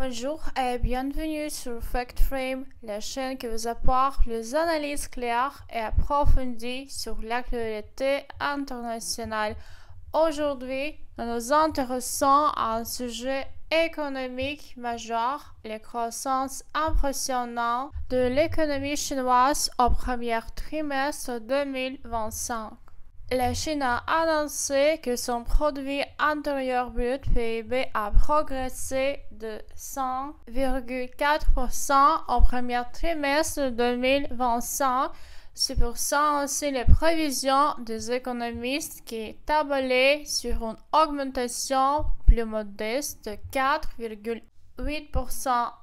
Bonjour et bienvenue sur FactFrame, la chaîne qui vous apporte les analyses claires et approfondies sur l'actualité internationale. Aujourd'hui, nous nous intéressons à un sujet économique majeur, la croissance impressionnante de l'économie chinoise au premier trimestre 2025. La Chine a annoncé que son produit intérieur brut PIB a progressé de 100,4% au premier trimestre 2025. C'est pour ça aussi les prévisions des économistes qui tablaient sur une augmentation plus modeste de 4,8%.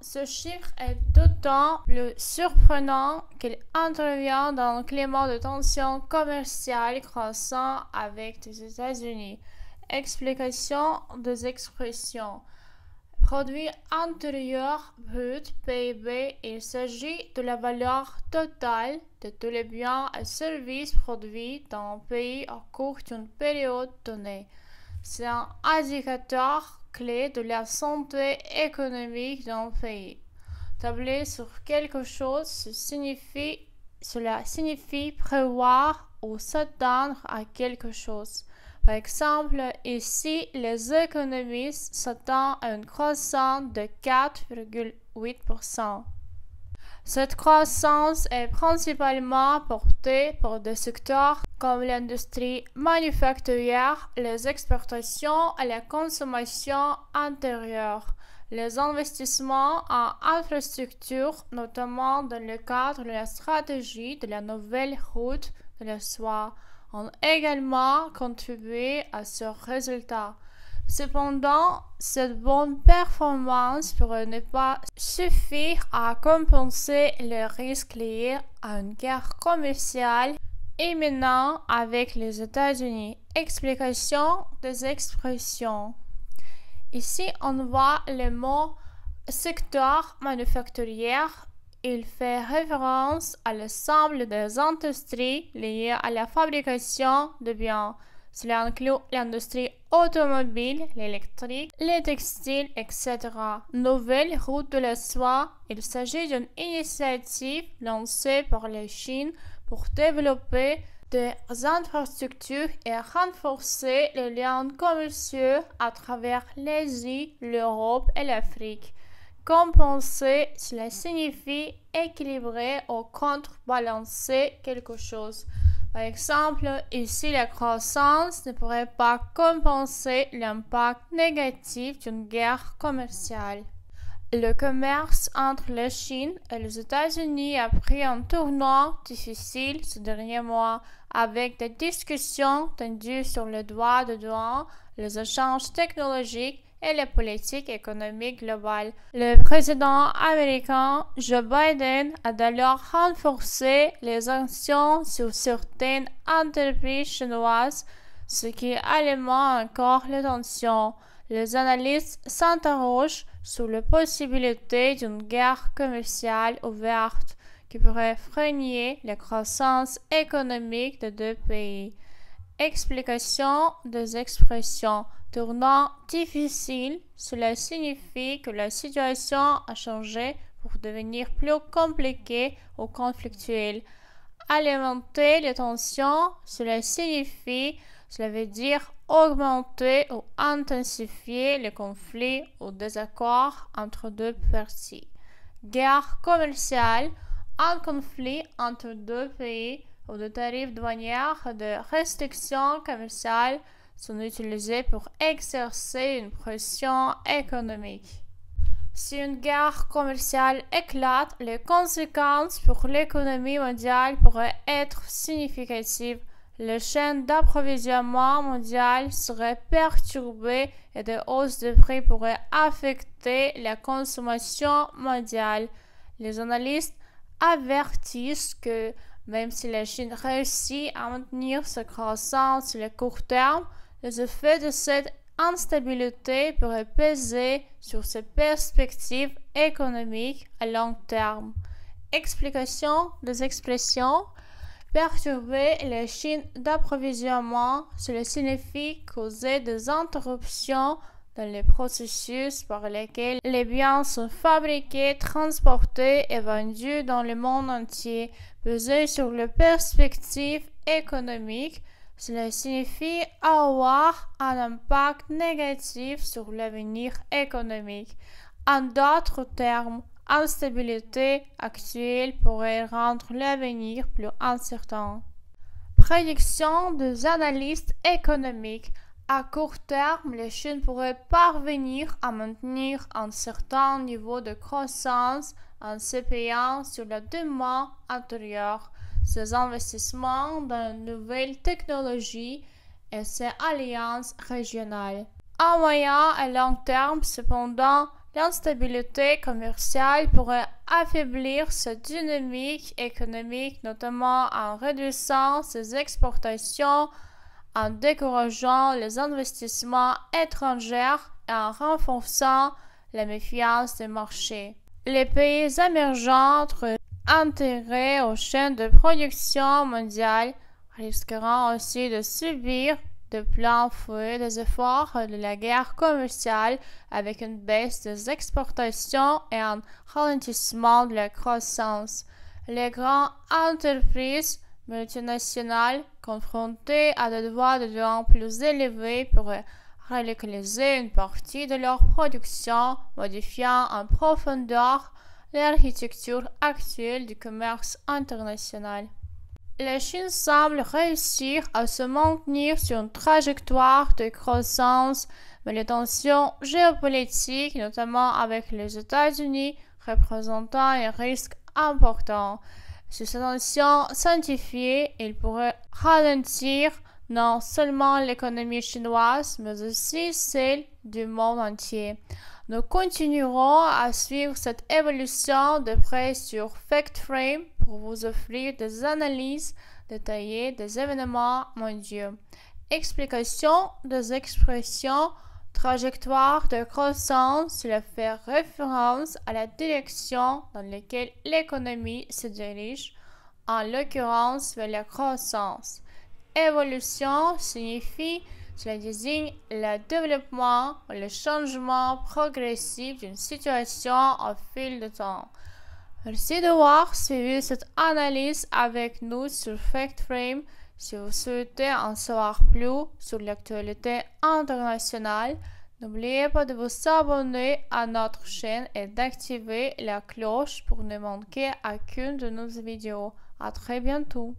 Ce chiffre est d'autant plus surprenant qu'il intervient dans un climat de tension commerciale croissant avec les États-Unis. Explication des expressions. Produit intérieur brut PIB, il s'agit de la valeur totale de tous les biens et services produits dans un pays au cours d'une période donnée. C'est un indicateur clé de la santé économique d'un pays. Tabler sur quelque chose, cela signifie prévoir ou s'attendre à quelque chose. Par exemple, ici, les économistes s'attendent à une croissance de 4,8%. Cette croissance est principalement portée par des secteurs comme l'industrie manufacturière, les exportations et la consommation intérieure. Les investissements en infrastructures, notamment dans le cadre de la stratégie de la nouvelle route de la soie, ont également contribué à ce résultat. Cependant, cette bonne performance pourrait ne pas suffire à compenser les risques liés à une guerre commerciale imminente avec les États-Unis. Explication des expressions. Ici, on voit le mot secteur manufacturier. Il fait référence à l'ensemble des industries liées à la fabrication de biens. Cela inclut l'industrie automobile, l'électrique, les textiles, etc. Nouvelle route de la soie. Il s'agit d'une initiative lancée par la Chine pour développer des infrastructures et renforcer les liens commerciaux à travers l'Asie, l'Europe et l'Afrique. Compenser, cela signifie équilibrer ou contrebalancer quelque chose. Par exemple, ici, la croissance ne pourrait pas compenser l'impact négatif d'une guerre commerciale. Le commerce entre la Chine et les États-Unis a pris un tournant difficile ces derniers mois, avec des discussions tendues sur les droits de douane, les échanges technologiques et les politiques économiques globales. Le président américain Joe Biden a d'ailleurs renforcé les sanctions sur certaines entreprises chinoises, ce qui alimente encore les tensions. Les analystes s'interrogent sur la possibilité d'une guerre commerciale ouverte qui pourrait freiner la croissance économique des deux pays. Explication des expressions. Tournant difficile, cela signifie que la situation a changé pour devenir plus compliquée ou conflictuelle. Alimenter les tensions, cela veut dire augmenter ou intensifier le conflit ou désaccord entre deux parties. Guerre commerciale, un conflit entre deux pays où des tarifs douaniers et des restrictions commerciales sont utilisés pour exercer une pression économique. Si une guerre commerciale éclate, les conséquences pour l'économie mondiale pourraient être significatives. Les chaînes d'approvisionnement mondiales seraient perturbées et des hausses de prix pourraient affecter la consommation mondiale. Les analystes avertissent que même si la Chine réussit à maintenir sa croissance sur le court terme, les effets de cette instabilité pourraient peser sur ses perspectives économiques à long terme. Explication des expressions. Perturber la chaîne d'approvisionnement, cela signifie causer des interruptions dans les processus par lesquels les biens sont fabriqués, transportés et vendus dans le monde entier. Peser sur les perspectives économiques, cela signifie avoir un impact négatif sur l'avenir économique. En d'autres termes, l'instabilité actuelle pourrait rendre l'avenir plus incertain. Prédiction des analystes économiques. À court terme, la Chine pourrait parvenir à maintenir un certain niveau de croissance en s'appuyant sur la demande intérieure, ses investissements dans de nouvelles technologies et ses alliances régionales. À moyen et long terme, cependant, l'instabilité commerciale pourrait affaiblir sa dynamique économique, notamment en réduisant ses exportations, en décourageant les investissements étrangers et en renforçant la méfiance des marchés. Les pays émergents intégrés aux chaînes de production mondiale risqueront aussi de subir de plein fouet des efforts de la guerre commerciale avec une baisse des exportations et un ralentissement de la croissance. Les grandes entreprises multinationales confrontées à des devoirs de douane plus élevés pourraient relocaliser une partie de leur production, modifiant en profondeur l'architecture actuelle du commerce international. La Chine semble réussir à se maintenir sur une trajectoire de croissance, mais les tensions géopolitiques, notamment avec les États-Unis, représentent un risque important. Si ces tensions s'intensifient, il pourrait ralentir non seulement l'économie chinoise, mais aussi celle du monde entier. Nous continuerons à suivre cette évolution de près sur FactFrame pour vous offrir des analyses détaillées des événements mondiaux. Explication des expressions trajectoire de croissance, cela fait référence à la direction dans laquelle l'économie se dirige, en l'occurrence vers la croissance. Évolution signifie, cela désigne le développement ou le changement progressif d'une situation au fil du temps. Merci d'avoir suivi cette analyse avec nous sur FactFrame. Si vous souhaitez en savoir plus sur l'actualité internationale, n'oubliez pas de vous abonner à notre chaîne et d'activer la cloche pour ne manquer aucune de nos vidéos. À très bientôt.